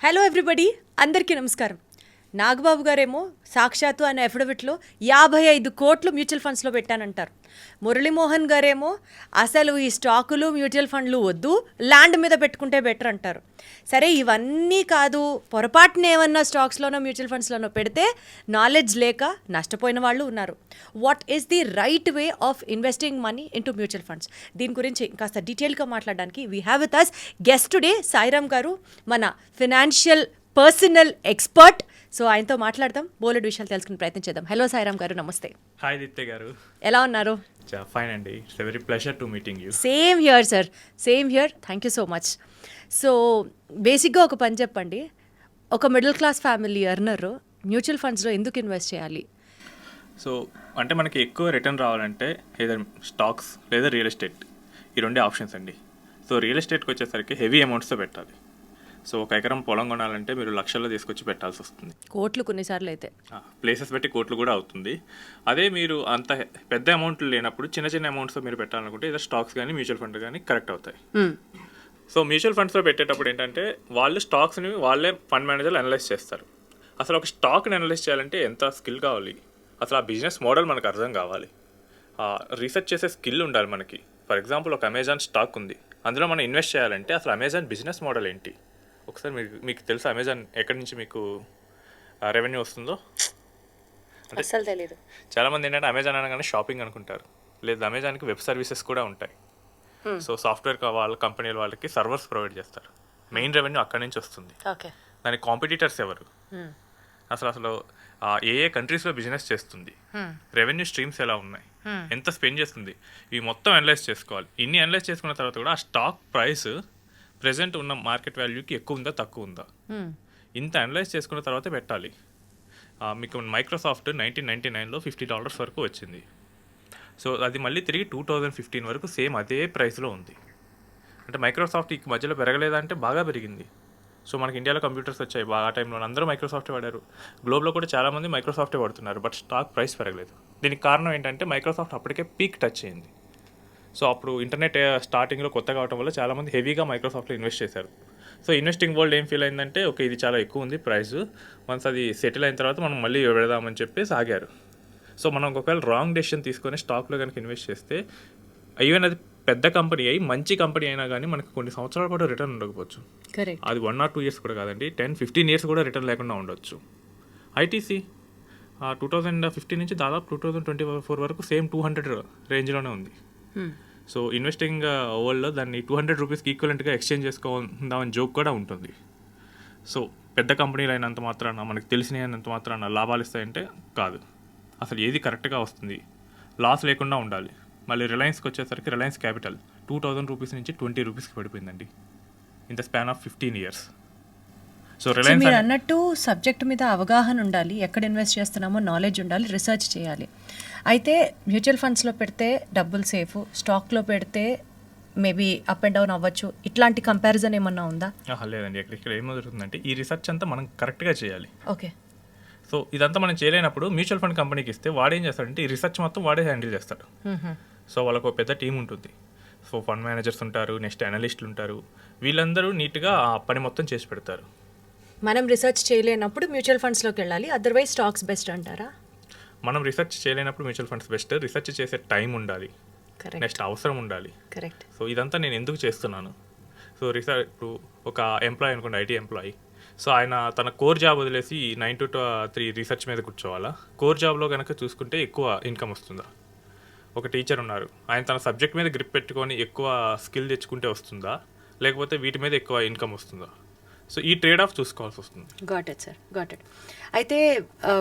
Hello everybody, అందరికీ నమస్కారం. నాగబాబు గారేమో సాక్షాత్తు ఆయన ఎఫిడవిట్లో 55 కోట్లు మ్యూచువల్ ఫండ్స్లో పెట్టానంటారు. మురళీమోహన్ గారేమో అసలు ఈ స్టాకులు మ్యూచువల్ ఫండ్లు వద్దు, ల్యాండ్ మీద పెట్టుకుంటే బెటర్ అంటారు. సరే, ఇవన్నీ కాదు, పొరపాటున ఏమన్నా స్టాక్స్లోనో మ్యూచువల్ ఫండ్స్లోనో పెడితే నాలెడ్జ్ లేక నష్టపోయిన వాళ్ళు ఉన్నారు. What is the right way of investing money into mutual funds? దీని గురించి కాస్త డీటెయిల్గా మాట్లాడడానికి we have with us guest today Sairam గారు, మన ఫినాన్షియల్ పర్సనల్ ఎక్స్పర్ట్. సో ఆయనతో మాట్లాడదాం, బోలెడ్ విషయాలు తెలుసుకునే ప్రయత్నం చేద్దాం. హలో సాయిరామ్ గారు, నమస్తే. హాయ్ దిత్య గారు, ఎలా ఉన్నారు? ఫైన్ అండి. It's very pleasure to meeting you. Same here sir, same here. Thank you so much. So బేసిక్గా ఒక పని చెప్పండి, ఒక middle class family earner mutual ఫండ్స్లో ఎందుకు ఇన్వెస్ట్ చేయాలి? సో అంటే మనకి ఎక్కువ రిటర్న్ రావాలంటే ఏదైనా స్టాక్స్ లేదా రియల్ ఎస్టేట్, ఈ రెండే ఆప్షన్స్ అండి. సో రియల్ ఎస్టేట్కి వచ్చేసరికి హెవీ అమౌంట్స్తో పెట్టాలి. సో ఒక ఎకరం పొలం కొనాలంటే మీరు లక్షల్లో తీసుకొచ్చి పెట్టాల్సి వస్తుంది, కోట్లు కొన్నిసార్లు అయితే, ప్లేసెస్ బట్టి కోట్లు కూడా అవుతుంది. అదే మీరు అంత పెద్ద అమౌంట్లు లేనప్పుడు చిన్న చిన్న అమౌంట్స్తో మీరు పెట్టాలనుకుంటే ఏదో స్టాక్స్ కానీ మ్యూచువల్ ఫండ్ కానీ కరెక్ట్ అవుతాయి. సో మ్యూచువల్ ఫండ్స్లో పెట్టేటప్పుడు ఏంటంటే వాళ్ళు స్టాక్స్ని వాళ్ళే ఫండ్ మేనేజర్లు అనలైజ్ చేస్తారు. అసలు ఒక స్టాక్ని అనలైజ్ చేయాలంటే ఎంత స్కిల్ కావాలి, అసలు ఆ బిజినెస్ మోడల్ మనకు అర్థం కావాలి, రీసెర్చ్ చేసే స్కిల్ ఉండాలి మనకి. ఫర్ ఎగ్జాంపుల్, ఒక అమెజాన్ స్టాక్ ఉంది, అందులో మనం ఇన్వెస్ట్ చేయాలంటే అసలు అమెజాన్ బిజినెస్ మోడల్ ఏంటి? ఒకసారి మీకు తెలుసా అమెజాన్ ఎక్కడి నుంచి మీకు రెవెన్యూ వస్తుందో? అసలు తెలియదు. చాలామంది ఏంటంటే అమెజాన్ అనగానే షాపింగ్ అనుకుంటారు. లేదు, అమెజాన్కి వెబ్ సర్వీసెస్ కూడా ఉంటాయి. సో సాఫ్ట్వేర్ వాళ్ళ కంపెనీల వాళ్ళకి సర్వర్స్ ప్రొవైడ్ చేస్తారు. మెయిన్ రెవెన్యూ అక్కడి నుంచి వస్తుంది. దానికి కాంపిటీటర్స్ ఎవరు, అసలు ఏ ఏ కంట్రీస్లో బిజినెస్ చేస్తుంది, రెవెన్యూ స్ట్రీమ్స్ ఎలా ఉన్నాయి, ఎంత స్పెండ్ చేస్తుంది, ఇవి మొత్తం అనలైజ్ చేసుకోవాలి. ఇన్ని అనలైజ్ చేసుకున్న తర్వాత కూడా ఆ స్టాక్ ప్రైస్ ప్రెజెంట్ ఉన్న మార్కెట్ వాల్యూకి ఎక్కువ ఉందా తక్కువ ఉందా, ఇంత అనలైజ్ చేసుకున్న తర్వాత పెట్టాలి. మీకు మైక్రోసాఫ్ట్ 1999లో $50 వరకు వచ్చింది. సో అది మళ్ళీ తిరిగి 2015 వరకు సేమ్ అదే ప్రైస్లో ఉంది. అంటే మైక్రోసాఫ్ట్ ఈ మధ్యలో పెరగలేదంటే బాగా పెరిగింది. సో మనకి ఇండియాలో కంప్యూటర్స్ వచ్చాయి బాగా, ఆ టైంలో అందరూ మైక్రోసాఫ్టే వాడారు. గ్లోబ్లో కూడా చాలామంది మైక్రోసాఫ్టే వాడుతున్నారు, బట్ స్టాక్ ప్రైస్ పెరగలేదు. దీనికి కారణం ఏంటంటే మైక్రోసాఫ్ట్ అప్పటికే పీక్ టచ్ అయింది. సో అప్పుడు ఇంటర్నెట్ స్టార్టింగ్లో కొత్త కావడం వల్ల చాలామంది హెవీగా మైక్రోసాఫ్ట్లో ఇన్వెస్ట్ చేశారు. సో ఇన్వెస్టింగ్ వరల్డ్ ఏం ఫీల్ అయిందంటే, ఓకే ఇది చాలా ఎక్కువ ఉంది ప్రైస్, వన్స్ అది సెటిల్ అయిన తర్వాత మనం మళ్ళీ పెడదామని చెప్పేసి ఆగారు. సో మనం ఒకవేళ రాంగ్ డెసిషన్ తీసుకొని స్టాక్లో కనుక ఇన్వెస్ట్ చేస్తే, ఈవెన్ అది పెద్ద కంపెనీ అయ్యి మంచి కంపెనీ అయినా కానీ మనకు కొన్ని సంవత్సరాలు కూడా రిటర్న్ ఉండకపోవచ్చు. అది 1 or 2 years కూడా కాదండి, 10-15 years కూడా రిటర్న్ లేకుండా ఉండొచ్చు. ఐటీసీ 2015 నుంచి దాదాపు 2024 వరకు సేమ్ 200 రేంజ్లోనే ఉంది. సో ఇన్వెస్టింగ్ వరల్డ్లో దాన్ని 200 రూపీస్కి ఈక్వలెంట్గా ఎక్స్చేంజ్ చేసుకుందామని జోక్ కూడా ఉంటుంది. సో పెద్ద కంపెనీలు అయినంత మాత్రాన, మనకు తెలిసినంత మాత్రాన లాభాలు ఇస్తాయంటే కాదు. అసలు ఏది కరెక్ట్గా వస్తుంది, లాస్ లేకుండా ఉండాలి. మళ్ళీ రిలయన్స్కి వచ్చేసరికి రిలయన్స్ క్యాపిటల్ 2000 రూపీస్ నుంచి 20 రూపీస్కి పడిపోయిందండి in the span of 15 years. So Reliance మీరు అన్నట్టు సబ్జెక్ట్ మీద అవగాహన ఉండాలి, ఎక్కడ ఇన్వెస్ట్ చేస్తున్నామో నాలెడ్జ్ ఉండాలి, రీసెర్చ్ చేయాలి. అయితే మ్యూచువల్ ఫండ్స్లో పెడితే డబ్బులు సేఫ్, స్టాక్లో పెడితే మేబీ అప్ అండ్ డౌన్ అవ్వచ్చు, ఇట్లాంటి కంపారిజన్ ఏమన్నా ఉందా? లేదండి, ఇక్కడ ఏం జరుగుతుందంటే ఈ రీసెర్చ్ అంతా మనం కరెక్ట్గా చేయాలి. ఓకే. సో ఇదంతా మనం చేయలేనప్పుడు మ్యూచువల్ ఫండ్ కంపెనీకి ఇస్తే వాడు ఏం చేస్తాడంటే ఈ రీసెర్చ్ మొత్తం వాడే హ్యాండిల్ చేస్తాడు. సో వాళ్ళకు ఒక పెద్ద టీం ఉంటుంది. సో ఫండ్ మేనేజర్స్ ఉంటారు, నెక్స్ట్ అనలిస్టులు ఉంటారు, వీళ్ళందరూ నీట్గా ఆ పని మొత్తం చేసి పెడతారు. మనం రీసెర్చ్ చేయలేనప్పుడు మ్యూచువల్ ఫండ్స్లోకి వెళ్ళాలి, అదర్వైజ్ స్టాక్స్ బెస్ట్ అంటారా? మనం రీసెర్చ్ చేయలేనప్పుడు మ్యూచువల్ ఫండ్స్ బెస్ట్. రీసెర్చ్ చేసే టైం ఉండాలి, నెక్స్ట్ అవసరం ఉండాలి. కరెక్ట్. సో ఇదంతా నేను ఎందుకు చేస్తున్నాను? సో రీసెర్చ్, ఇప్పుడు ఒక ఎంప్లాయీ అనుకోండి, ఐటీ ఎంప్లాయీ, సో ఆయన తన కోర్ జాబ్ వదిలేసి 9 to 3 రీసెర్చ్ మీద కూర్చోవాలా? కోర్ జాబ్లో కనుక చూసుకుంటే ఎక్కువ ఇన్కమ్ వస్తుందా? ఒక టీచర్ ఉన్నారు, ఆయన తన సబ్జెక్ట్ మీద గ్రిప్ పెట్టుకొని ఎక్కువ స్కిల్ తెచ్చుకుంటే వస్తుందా, లేకపోతే వీటి మీద ఎక్కువ ఇన్కమ్ వస్తుందా? సో ఈ ట్రేడ్ ఆఫ్ చూసుకోవాల్సి వస్తుంది. Got it sir, got it. అయితే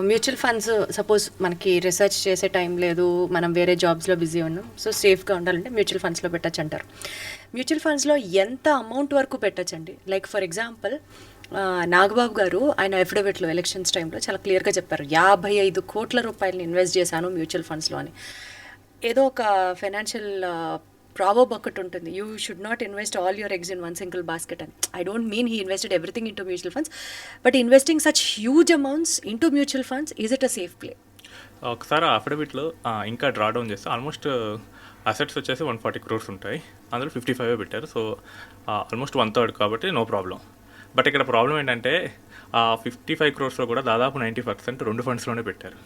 మ్యూచువల్ ఫండ్స్ సపోజ్ మనకి రీసెర్చ్ చేసే టైం లేదు, మనం వేరే జాబ్స్లో బిజీ ఉన్నాం, సో సేఫ్గా ఉండాలంటే మ్యూచువల్ ఫండ్స్లో పెట్టచ్చు అంటారు. మ్యూచువల్ ఫండ్స్లో ఎంత అమౌంట్ వరకు పెట్టచ్చండి? లైక్ ఫర్ ఎగ్జాంపుల్, నాగబాబు గారు ఆయన ఎఫిడవిట్లో ఎలక్షన్స్ టైంలో చాలా క్లియర్గా చెప్పారు, 55 కోట్ల రూపాయలని ఇన్వెస్ట్ చేశాను మ్యూచువల్ ఫండ్స్లో అని. ఏదో ఒక ఫైనాన్షియల్ ప్రావర్బ్ ఒకటి ఉంటుంది, you should not invest all your eggs in one single basket అని. I don't mean he invested everything into mutual funds, but investing such huge amounts into mutual funds, is it a safe play? ఒకసారి అఫిడవిట్లో ఇంకా draw down చేస్తే almost assets వచ్చేసి 140 crores ఉంటాయి, అందులో 55 పెట్టారు. So almost 1/3 కాబట్టి నో ప్రాబ్లం. బట్ ఇక్కడ ప్రాబ్లం ఏంటంటే ఆ 55 crores కూడా దాదాపు 90% 2 ఫండ్స్లోనే పెట్టారు,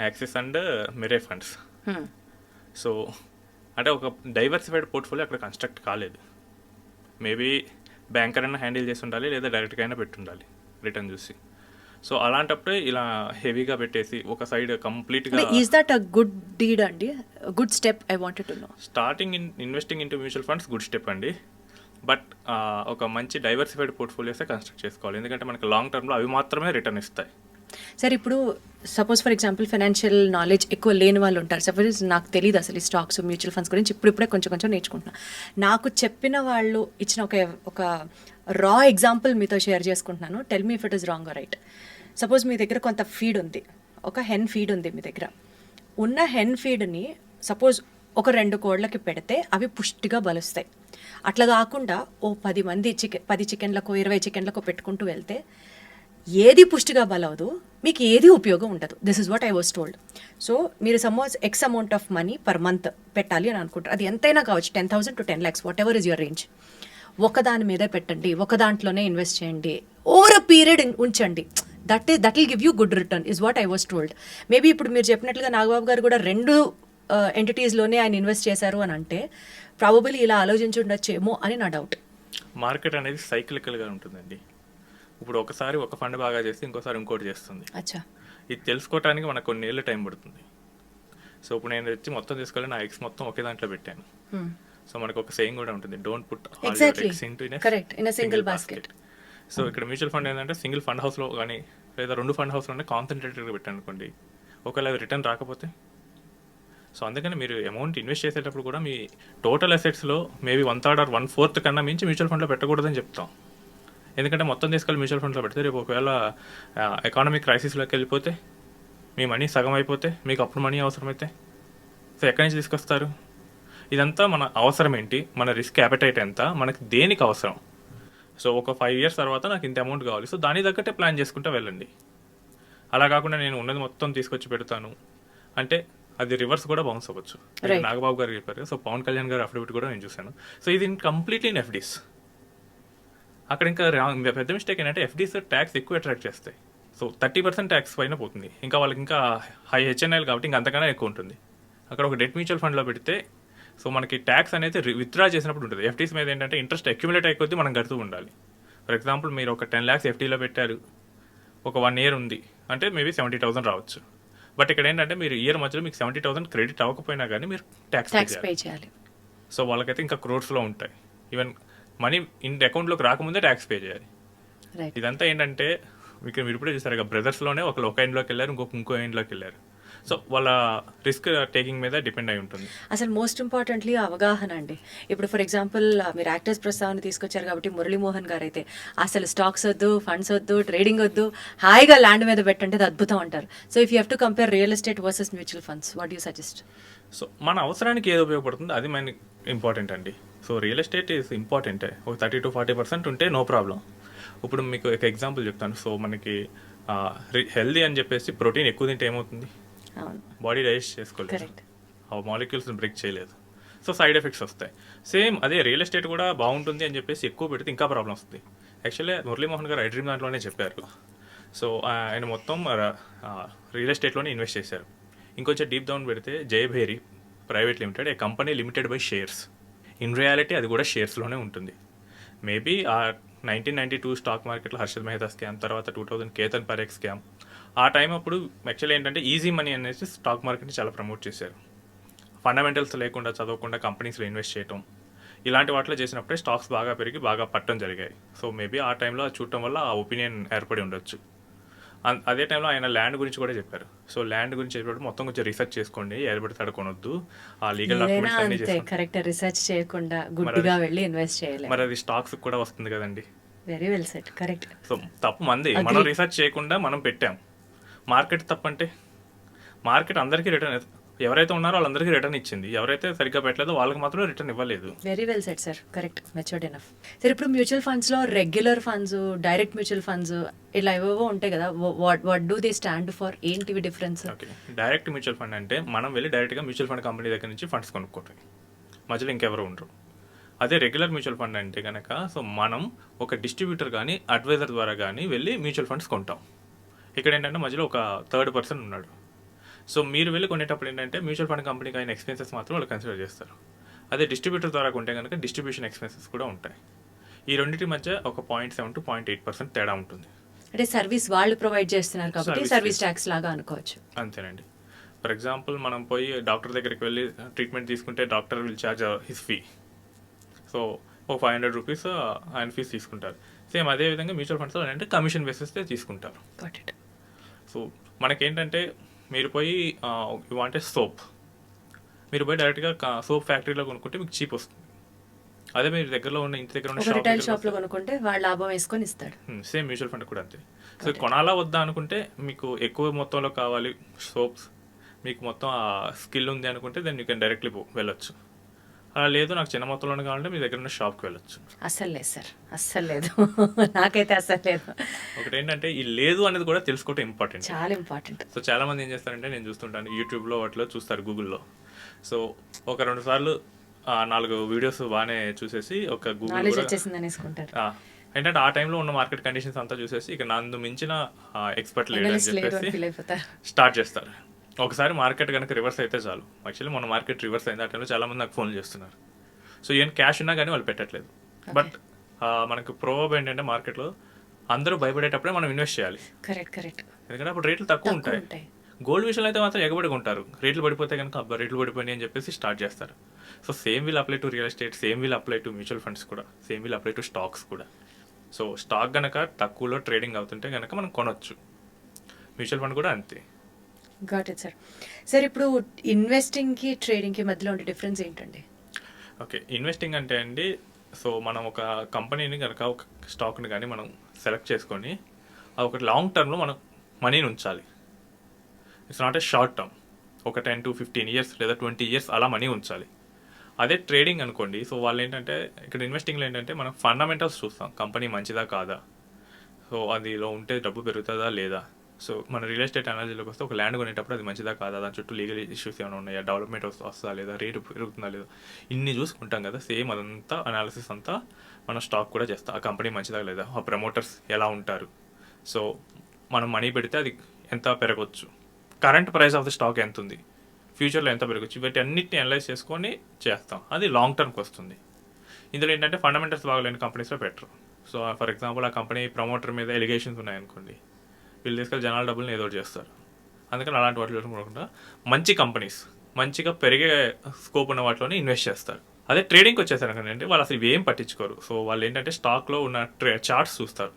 axis and Mare funds. So అంటే ఒక డైవర్సిఫైడ్ పోర్ట్ఫోలియో అక్కడ కన్స్ట్రక్ట్ కాలేదు. మేబీ బ్యాంకర్ అయినా హ్యాండిల్ చేసి ఉండాలి, లేదా డైరెక్ట్గా అయినా పెట్టుండాలి రిటర్న్ చూసి. సో అలాంటప్పుడే ఇలా హెవీగా పెట్టేసి ఒక సైడ్ కంప్లీట్గా. Is that a good deed అండి, good step? I wanted to know. Starting investing into mutual funds good step అండి, బట్ ఒక మంచి డైవర్సిఫైడ్ పోర్ట్ఫోలియోసే కన్స్ట్రక్ట్ చేసుకోవాలి, ఎందుకంటే మనకి లాంగ్ టర్మ్లో అవి మాత్రమే రిటర్న్ ఇస్తాయి. సార్ ఇప్పుడు suppose for example financial knowledge ఎక్కువ లేని వాళ్ళు ఉంటారు. సపోజ్ నాకు తెలియదు అసలు ఈ స్టాక్స్ మ్యూచువల్ ఫండ్స్ గురించి, ఇప్పుడే కొంచెం నేర్చుకుంటున్నా. నాకు చెప్పిన వాళ్ళు ఇచ్చిన ఒక రా ఎగ్జాంపుల్ మీతో షేర్ చేసుకుంటున్నాను. Tell me if it is wrong or right. Suppose మీ దగ్గర కొంత ఫీడ్ ఉంది, ఒక హెన్ ఫీడ్ ఉంది మీ దగ్గర. ఉన్న హెన్ ఫీడ్ని సపోజ్ ఒక 2 కోళ్ళకి పెడితే అవి పుష్టిగా బలుస్తాయి. అట్లా కాకుండా ఓ 10 చికెన్లకు 20 చికెన్లకు పెట్టుకుంటూ వెళ్తే ఏది పుష్టిగా బలవదు, మీకు ఏది ఉపయోగం ఉండదు. This is what I was told. So మీరు suppose X amount of money per month పెట్టాలి అని అనుకుంటారు, అది ఎంతైనా కావచ్చు, 10,000 to 10 lakhs, what ever is your range. ఒకదాని మీదే పెట్టండి, ఒక దాంట్లోనే ఇన్వెస్ట్ చేయండి, ఓవర్ అ పీరియడ్ ఉంచండి. That will give you good return is what I was told. Maybe ఇప్పుడు మీరు చెప్పినట్లుగా నాగబాబు గారు కూడా 2 ఎంటిటీస్లోనే ఆయన ఇన్వెస్ట్ చేశారు అని అంటే ప్రాబబుల్లీ ఇలా ఆలోచించుండొచ్చేమో అని నా డౌట్. మార్కెట్ అనేది సైక్లికల్గా ఉంటుందండి. ఇప్పుడు ఒకసారి ఒక ఫండ్ బాగా చేస్తే ఇంకోసారి ఇంకోటి చేస్తుంది. అచ్చా, ఇది తెలుసుకోవడానికి మనకు కొన్ని ఏళ్ళు టైం పడుతుంది. సో ఇప్పుడు నేను వచ్చి మొత్తం తీసుకోవాలి, నా ఎగ్స్ మొత్తం ఒకే దాంట్లో పెట్టాను. సో మనకు ఒక సేయింగ్ కూడా ఉంటుంది, don't put all your eggs in a single basket. So ఇక్కడ మ్యూచువల్ ఫండ్ ఏంటంటే సింగిల్ ఫండ్ హౌస్లో కానీ లేదా 2 ఫండ్ హౌస్లోనే కాన్సన్ట్రేటెడ్గా పెట్టాను అనుకోండి, ఒకవేళ అది రిటర్న్ రాకపోతే. సో అందుకని మీరు అమౌంట్ ఇన్వెస్ట్ చేసేటప్పుడు కూడా మీ టోటల్ అసెట్స్లో మేబీ 1/3 or 1/4 కన్నా మించి మ్యూచువల్ ఫండ్లో పెట్టకూడదని చెప్తాం. ఎందుకంటే మొత్తం తీసుకెళ్ళి మ్యూచువల్ ఫండ్లో పెడితే రేపు ఒకవేళ ఎకానమిక్ క్రైసిస్లోకి వెళ్ళిపోతే, మీ మనీ సగం అయిపోతే, మీకు అప్పుడు మనీ అవసరమైతే సో ఎక్కడి నుంచి తీసుకొస్తారు? ఇదంతా మన అవసరం ఏంటి, మన రిస్క్ యాపెటైట్ ఎంత, మనకి దేనికి అవసరం. సో ఒక 5 years తర్వాత నాకు ఇంత అమౌంట్ కావాలి, సో దాని తగ్గట్టే ప్లాన్ చేసుకుంటూ వెళ్ళండి. అలా కాకుండా నేను ఉన్నది మొత్తం తీసుకొచ్చి పెడతాను అంటే అది రివర్స్ కూడా బౌన్స్ అవ్వచ్చు. నాగబాబు గారు చెప్పారు, సో పవన్ కళ్యాణ్ గారు అఫిడవిట్ కూడా నేను చూశాను. సో ఇది కంప్లీట్లీ ఇన్ ఎఫ్డీస్. అక్కడ ఇంకా పెద్ద మిస్టేక్ ఏంటంటే ఎఫ్డీస్ ట్యాక్స్ ఎక్కువ అట్రాక్ట్ చేస్తాయి. సో 30% ట్యాక్స్ పైన పోతుంది, ఇంకా వాళ్ళకి ఇంకా హై హెచ్ఎన్ఐలు కాబట్టి ఇంకా అంతకన్నా ఎక్కువ ఉంటుంది. అక్కడ ఒక డెట్ మ్యూచువల్ ఫండ్లో పెడితే సో మనకి ట్యాక్స్ అనేది విత్డ్రా చేసినప్పుడు ఉంటుంది. ఎఫ్డీస్ మీద ఏంటంటే ఇంట్రెస్ట్ అక్యుములేట్ అయిపోతే మనం కడుతూ ఉండాలి. ఫర్ ఎగ్జాంపుల్ మీరు ఒక 10 lakhs ఎఫ్డీలో పెట్టారు, ఒక 1 year ఉంది అంటే మేబీ 70,000 రావచ్చు. బట్ ఇక్కడ ఏంటంటే మీరు ఇయర్ మధ్యలో మీకు 70,000 క్రెడిట్ అవ్వకపోయినా కానీ మీరు ట్యాక్స్ పే చేయాలి. సో వాళ్ళకైతే ఇంకా క్రోర్స్లో ఉంటాయి. ఈవెన్ మనీ అకౌంట్లోకి రాకముందే ట్యాక్స్ పే చేయాలి. ఇదంతా ఏంటంటే మీరు ఇప్పుడే చూసారు ఇక బ్రదర్స్లోనే ఒక ఎండ్లోకి వెళ్ళారు, ఇంకో ఎండ్లోకి వెళ్ళారు. సో వాళ్ళ రిస్క్ టేకింగ్ మీద డిపెండ్ అయి ఉంటుంది. అసలు మోస్ట్ ఇంపార్టెంట్లీ అవగాహన అండి. ఇప్పుడు ఫర్ ఎగ్జాంపుల్ మీరు యాక్టర్స్ ప్రస్తావన తీసుకొచ్చారు కాబట్టి మురళీమోహన్ గారు అయితే అసలు స్టాక్స్ వద్దు, ఫండ్స్ వద్దు, ట్రేడింగ్ వద్దు, హాయిగా ల్యాండ్ మీద పెట్టంటే అది అద్భుతం అంటారు. So if you have to compare real estate versus mutual funds, what you suggest? So మన అవసరానికి ఏది ఉపయోగపడుతుందో అది మన ఇంపార్టెంట్ అండి. సో రియల్ ఎస్టేట్ ఈజ్ ఇంపార్టెంటే, ఒక 30 to 40% ఉంటే నో ప్రాబ్లం. ఇప్పుడు మీకు ఒక ఎగ్జాంపుల్ చెప్తాను. సో మనకి హెల్దీ అని చెప్పేసి ప్రోటీన్ ఎక్కువ తింటే ఏమవుతుంది, బాడీ డైజెస్ట్ చేసుకోలేదు, ఆ మాలిక్యూల్స్ బ్రేక్ చేయలేదు, సో సైడ్ ఎఫెక్ట్స్ వస్తాయి. సేమ్ అదే రియల్ ఎస్టేట్ కూడా బాగుంటుంది అని చెప్పేసి ఎక్కువ పెడితే ఇంకా ప్రాబ్లం వస్తుంది. యాక్చువల్లీ మురళీమోహన్ గారు ఐడ్రీమ్ దాంట్లోనే చెప్పారు. సో ఆయన మొత్తం రియల్ ఎస్టేట్లోనే ఇన్వెస్ట్ చేశారు. ఇంకొంచెం డీప్ డౌన్ పెడితే Jayabheri private limited a company limited by shares. In reality అది కూడా షేర్స్లోనే ఉంటుంది. మేబీ ఆ 1992 స్టాక్ మార్కెట్లో హర్షద్ మెహతా స్కామ్, తర్వాత 2000 కేతన్ పరేఖ్ స్కామ్, ఆ టైం అప్పుడు యాక్చువల్లీ ఏంటంటే ఈజీ మనీ అనేసి స్టాక్ మార్కెట్ని చాలా ప్రమోట్ చేశారు. ఫండమెంటల్స్ లేకుండా చదవకుండా కంపెనీస్లో ఇన్వెస్ట్ చేయటం, ఇలాంటి వాటిలో చేసినప్పుడే స్టాక్స్ బాగా పెరిగి బాగా పట్టడం జరిగాయి. సో మేబీ ఆ టైంలో చూడటం వల్ల ఆ ఒపీనియన్ ఏర్పడి ఉండొచ్చు. అదే టైంలో ఆయన ల్యాండ్ గురించి కూడా చెప్పారు. సో ల్యాండ్ గురించి చెప్పినప్పుడు మొత్తం కొంచెం రీసెర్చ్ చేసుకోండి, ఎడబడి తడకొనొద్దు, ఆ లీగల్ డాక్యుమెంట్స్ అన్ని చేసుకోండి. కరెక్ట్, రీసెర్చ్ చేయకుండా గుడ్డిగా వెళ్ళి ఇన్వెస్ట్ చేయాలి. మరి అది స్టాక్స్ కూడా వస్తుంది కదండి. Very well set, correct. So తప్పు మంది, మనం రీసెర్చ్ చేయకుండా మనం పెట్టాం. మార్కెట్ తప్పంటే మార్కెట్ అందరికీ రిటర్న్, ఎవరైతే ఉన్నారో వాళ్ళందరికీ రిటర్న్ ఇచ్చింది, ఎవరైతే సరిగ్గా పెట్టలేదో వాళ్ళకి మాత్రం రిటర్న్ ఇవ్వలేదు. Very well set sir, correct, matured enough. Sir ఇప్పుడు మ్యూచువల్ ఫండ్స్లో regular funds, direct mutual funds ఇలా ఏవేవో ఉంటాయి కదా, what do they stand for, ఏంటివి difference? Okay, direct mutual fund అంటే మనం వెళ్ళి డైరెక్ట్గా మ్యూచువల్ ఫండ్ కంపెనీ దగ్గర నుంచి ఫండ్స్ కొనుక్కోవటం, మధ్యలో ఇంకెవరు ఉండరు. అదే రెగ్యులర్ మ్యూచువల్ ఫండ్ అంటే కనుక సో మనం ఒక డిస్ట్రిబ్యూటర్ కానీ అడ్వైజర్ ద్వారా కానీ వెళ్ళి మ్యూచువల్ ఫండ్స్ కొంటాం. ఇక్కడ ఏంటంటే మధ్యలో ఒక థర్డ్ పర్సన్ ఉన్నాడు. సో మీరు వెళ్ళి కొనేటప్పుడు ఏంటంటే మ్యూచువల్ ఫండ్ కంపెనీకి అయిన ఎక్స్పెన్సెస్ మాత్రం వాళ్ళు కన్సిడర్ చేస్తారు. అదే డిస్ట్రిబ్యూటర్ ద్వారా కొంటే కనుక డిస్ట్రిబ్యూషన్ ఎక్స్పెన్సెస్ కూడా ఉంటాయి. ఈ రెండింటి మధ్య ఒక 0.7 to 0.8% తేడా ఉంటుంది. అంటే సర్వీస్ వాళ్ళు ప్రొవైడ్ చేస్తున్నారు కాబట్టి సర్వీస్ ట్యాక్స్ లాగా అనుకోవచ్చు. అంతేనండి. ఫర్ ఎగ్జాంపుల్ మనం పోయి డాక్టర్ దగ్గరికి వెళ్ళి ట్రీట్మెంట్ తీసుకుంటే doctor will charge his fee. So ఒక 500 రూపీస్ ఆయన ఫీజు తీసుకుంటారు. సేమ్ అదే విధంగా మ్యూచువల్ ఫండ్స్లో అంటే కమిషన్ బేసిస్ తీసుకుంటారు. సో మనకేంటంటే మీరు పోయి యూ వాంట్ ఏ సోప్, మీరు పోయి డైరెక్ట్గా సోప్ ఫ్యాక్టరీలో కొనుక్కుంటే మీకు చీప్ వస్తుంది. అదే మీరు దగ్గరలో ఉన్న ఇంటి దగ్గర ఉన్న రిటైల్ షాప్లో కొనుక్కుంటే వాళ్ళు లాభం వేసుకొని ఇస్తాడు. సేమ్ మ్యూచువల్ ఫండ్ కూడా అంతే. సో కొనాలా వద్దా అనుకుంటే మీకు ఎక్కువ మొత్తంలో కావాలి సోప్స్, మీకు మొత్తం ఆ స్కిల్ ఉంది అనుకుంటే దెన్ యూ కెన్ డైరెక్ట్లీ వెళ్ళొచ్చు. అలా లేదు నాకు చిన్న మొత్తంలోనే కావాలంటే మీ దగ్గర ఉన్న షాప్కి వెళ్ళొచ్చు. అస్సలు లేదు సార్, అస్సలు లేదు, నాకైతే అస్సలు లేదు. ఒకటి ఏంటంటే ఈ లేదు అనేది కూడా తెలుసుకోవడం ఇంపార్టెంట్, చాలా ఇంపార్టెంట్. సో చాలా మంది ఏం చేస్తారంటే నేను చూస్తుంటాను యూట్యూబ్లో వాటిలో చూస్తారు, గూగుల్లో. సో ఒక 2 సార్లు 4 వీడియోస్ బాగానే చూసేసి ఒక గూగుల్ ఏంటంటే ఆ టైంలో ఉన్న మార్కెట్ కండిషన్స్ అంతా చూసేసి ఇక నన్ను మించిన ఎక్స్పర్ట్ లేడని చెప్పేసి స్టార్ట్ చేస్తారు. ఒకసారి మార్కెట్ కనుక రివర్స్ అయితే చాలు. యాక్చువల్లీ మన మార్కెట్ రివర్స్ అయింది. ఆ టైంలో చాలా మంది నాకు ఫోన్లు చేస్తున్నారు. సో ఈవెన్ క్యాష్ ఉన్నా కానీ వాళ్ళు పెట్టట్లేదు. బట్ మనకు ప్రోబ్ ఏంటంటే మార్కెట్లో అందరూ భయపడేటప్పుడే మనం ఇన్వెస్ట్ చేయాలి. కరెక్ట్. ఎందుకంటే అప్పుడు రేట్లు తక్కువ ఉంటాయి. గోల్డ్ విషయంలో అయితే మాత్రం ఎగబడి కొంటారు. రేట్లు పడిపోతే కనుక అబ్బా రేట్లు పడిపోయినాయి అని చెప్పేసి స్టార్ట్ చేస్తారు. So same will apply to real estate, same will apply to mutual funds కూడా, same will apply to stocks కూడా. సో స్టాక్ కనుక తక్కువలో ట్రేడింగ్ అవుతుంటే కనుక మనం కొనొచ్చు. మ్యూచువల్ ఫండ్ కూడా అంతే. Got it sir. సార్ ఇప్పుడు ఇన్వెస్టింగ్కి ట్రేడింగ్కి మధ్యలో ఉండే డిఫరెన్స్ ఏంటండి? ఓకే, ఇన్వెస్టింగ్ అంటే అండి సో మనం ఒక కంపెనీని కనుక ఒక స్టాక్ని కానీ మనం సెలెక్ట్ చేసుకొని అది ఒక లాంగ్ టర్మ్లో మనం మనీని ఉంచాలి. It's not a short term. ఒక 10 to 15 years లేదా 20 years అలా మనీ ఉంచాలి. అదే ట్రేడింగ్ అనుకోండి, సో వాళ్ళు ఏంటంటే ఇక్కడ ఇన్వెస్టింగ్లో ఏంటంటే మనం ఫండమెంటల్స్ చూస్తాం, కంపెనీ మంచిదా కాదా, సో అదిలో ఉంటే డబ్బు పెరుగుతుందా లేదా. సో మన రియల్ ఎస్టేట్ అనాలజీలోకి వస్తే ఒక ల్యాండ్ కొనేటప్పుడు అది మంచిదా కాదా, దాని చుట్టూ లీగల్ ఇష్యూస్ ఏమైనా ఉన్నాయా, డెవలప్మెంట్ వస్తుందా లేదా, రేటు పెరుగుతుందా లేదా, ఇన్ని చూసుకుంటాం కదా. సేమ్ అదంతా అనాలిసిస్ అంతా మనం స్టాక్ కూడా చేస్తాం. ఆ కంపెనీ మంచిదా లేదా, ఆ ప్రమోటర్స్ ఎలా ఉంటారు, సో మనం మనీ పెడితే అది ఎంత పెరగవచ్చు, current price of the stock ఎంత ఉంది, ఫ్యూచర్లో ఎంత పెరగచ్చు, వీటి అన్నిటిని అనలైజ్ చేసుకొని చేస్తాం. అది లాంగ్ టర్మ్కి వస్తుంది. ఇందులో ఏంటంటే ఫండమెంటల్స్ బాగాలేని కంపెనీస్లో పెట్టరు. సో ఫర్ ఎగ్జాంపుల్ ఆ కంపెనీ ప్రమోటర్ మీద ఎలిగేషన్స్ ఉన్నాయనుకోండి, వీళ్ళు తీసుకెళ్ళి జనాల డబ్బులను ఏదో చేస్తారు. అందుకని అలాంటి వాటిలో చూడకుండా మంచి కంపెనీస్, మంచిగా పెరిగే స్కోప్ ఉన్న వాటిలోనే ఇన్వెస్ట్ చేస్తారు. అదే ట్రేడింగ్కి వచ్చేసారు అంటే వాళ్ళు అసలు ఇవేం పట్టించుకోరు. సో వాళ్ళు ఏంటంటే స్టాక్లో ఉన్న చార్ట్స్ చూస్తారు.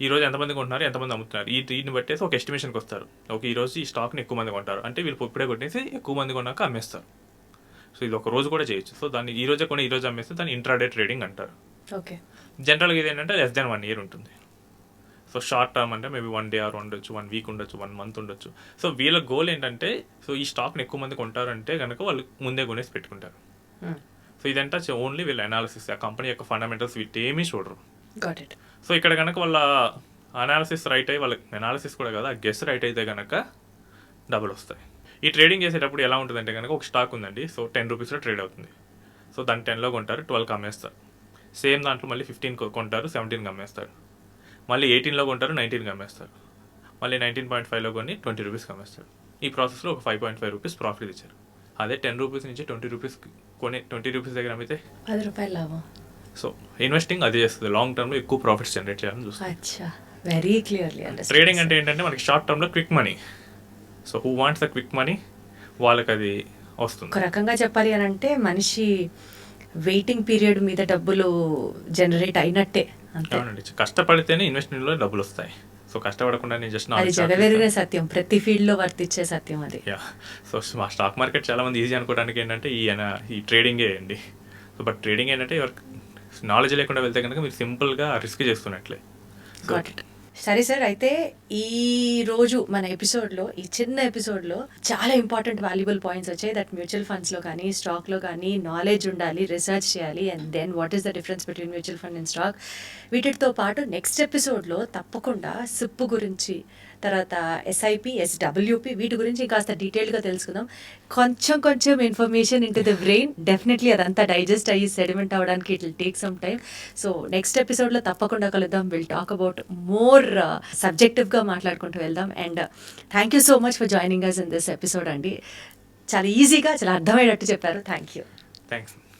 ఈ రోజు ఎంతమంది కొంటున్నారు, ఎంతమంది అమ్ముతున్నారు, దీన్ని బట్టేసి ఒక ఎస్టిమేషన్కి వస్తారు. ఓకే ఈ రోజు ఈ స్టాక్ని ఎక్కువ మంది కొంటారు అంటే వీళ్ళు ఇప్పుడే కొట్టేసి ఎక్కువ మంది కొన్నాక అమ్మేస్తారు. సో ఇది ఒక రోజు కూడా చేయొచ్చు. సో దాన్ని ఈ రోజే కొని ఈ రోజు అమ్మేస్తే దాన్ని ఇంట్రాడే ట్రేడింగ్ అంటారు. ఓకే, జనరల్గా ఇది ఏంటంటే less than 1 year ఉంటుంది. సో షార్ట్ టర్మ్ అంటే మేబీ 1 day ఆర్ ఉండొచ్చు, 1 week ఉండొచ్చు, 1 month ఉండొచ్చు. సో వీళ్ళ గోల్ ఏంటంటే సో ఈ స్టాక్ని ఎక్కువ మంది కొంటారంటే కనుక వాళ్ళు ముందే కొనేసి పెట్టుకుంటారు. సో ఇదంతా ఓన్లీ వీళ్ళ అనాలిసిస్, ఆ కంపెనీ యొక్క ఫండమెంటల్స్ వీటేమీ చూడరు. సో ఇక్కడ కనుక వాళ్ళ అనాలిసిస్ రైట్ అయ్యి, వాళ్ళకి అనాలిసిస్ కూడా కదా గెస్ రైట్ అయితే కనుక డబ్బులు వస్తాయి. ఈ ట్రేడింగ్ చేసేటప్పుడు ఎలా ఉంటుందంటే కనుక ఒక స్టాక్ ఉందండి, సో 10 రూపీస్లో ట్రేడ్ అవుతుంది. సో దాన్ని 10లో కొంటారు, 12కి అమ్మేస్తారు. సేమ్ దాంట్లో మళ్ళీ 15 కొంటారు, 17కి అమ్మేస్తారు. మళ్ళీ 18లో కొంటారు, 19కి అమ్మేస్తారు. మళ్ళీ 19.5లో కొని 20 రూపీస్కి అమ్మేస్తారు. ఈ ప్రాసెస్లో ఒక 5.5 రూపీస్ ప్రాఫిట్ ఇచ్చారు. అదే 10 రూపీస్ నుంచి 20 రూపీస్కి కొని 20 రూపీస్ దగ్గర అమ్మితే 10 రూపాయలు లాభం. సో ఇన్వెస్టింగ్ అది చేస్తుంది, లాంగ్ టర్మ్లో ఎక్కువ ప్రాఫిట్స్ జనరేట్ చేయాలని చూస్తుంది. Very clearly. ట్రేడింగ్ అంటే ఏంటంటే మనకి షార్ట్ టర్మ్లో quick money. So who wants the quick money వాళ్ళకి అది వస్తుంది. ఒక రకంగా చెప్పాలి అని అంటే మనిషి వెయిటింగ్ పీరియడ్ మీద డబ్బులు జనరేట్ అయినట్టే. అవునండి, కష్టపడితేనే ఇన్వెస్ట్మెంట్లో డబ్బులు వస్తాయి. సో కష్టపడకుండా నేను జస్ట్ అది జగవేరుగా సత్యం, ప్రతి ఫీల్డ్లో వర్తించే సత్యం అది. సో మా స్టాక్ మార్కెట్ చాలా మంది ఈజీ అనుకోవడానికి ఏంటంటే ఈ ట్రేడింగే అండి. సో బట్ ట్రేడింగ్ ఏంటంటే ఎవరికి నాలెడ్జ్ లేకుండా వెళ్తే కనుక మీరు సింపుల్గా రిస్క్ చేస్తున్నట్లే. సరే సార్, అయితే ఈ రోజు మన ఎపిసోడ్లో, ఈ చిన్న ఎపిసోడ్లో చాలా ఇంపార్టెంట్ వాల్యుబుల్ పాయింట్స్ వచ్చాయి. దట్ మ్యూచువల్ ఫండ్స్లో కానీ స్టాక్లో కానీ నాలెడ్జ్ ఉండాలి, రీసెర్చ్ చేయాలి, and then what is the difference between mutual fund and stock. వీటితో పాటు నెక్స్ట్ ఎపిసోడ్లో తప్పకుండా సిప్ గురించి, తర్వాత ఎస్ఐపి, ఎస్డబ్ల్యూపి, వీటి గురించి కాస్త డీటెయిల్గా తెలుసుకుందాం. కొంచెం information into the brain, definitely అదంతా డైజెస్ట్ అయ్యి సెడిమెంట్ అవ్వడానికి it will take some time. So next ఎపిసోడ్లో తప్పకుండా కలుద్దాం. విల్ టాక్ అబౌట్ మోర్ సబ్జెక్టివ్గా మాట్లాడుకుంటూ వెళ్దాం. And thank you so much for joining us in this episode అండి. చాలా ఈజీగా, చాలా అర్థమయ్యేటట్టు చెప్పారు. Thank you. థ్యాంక్స్.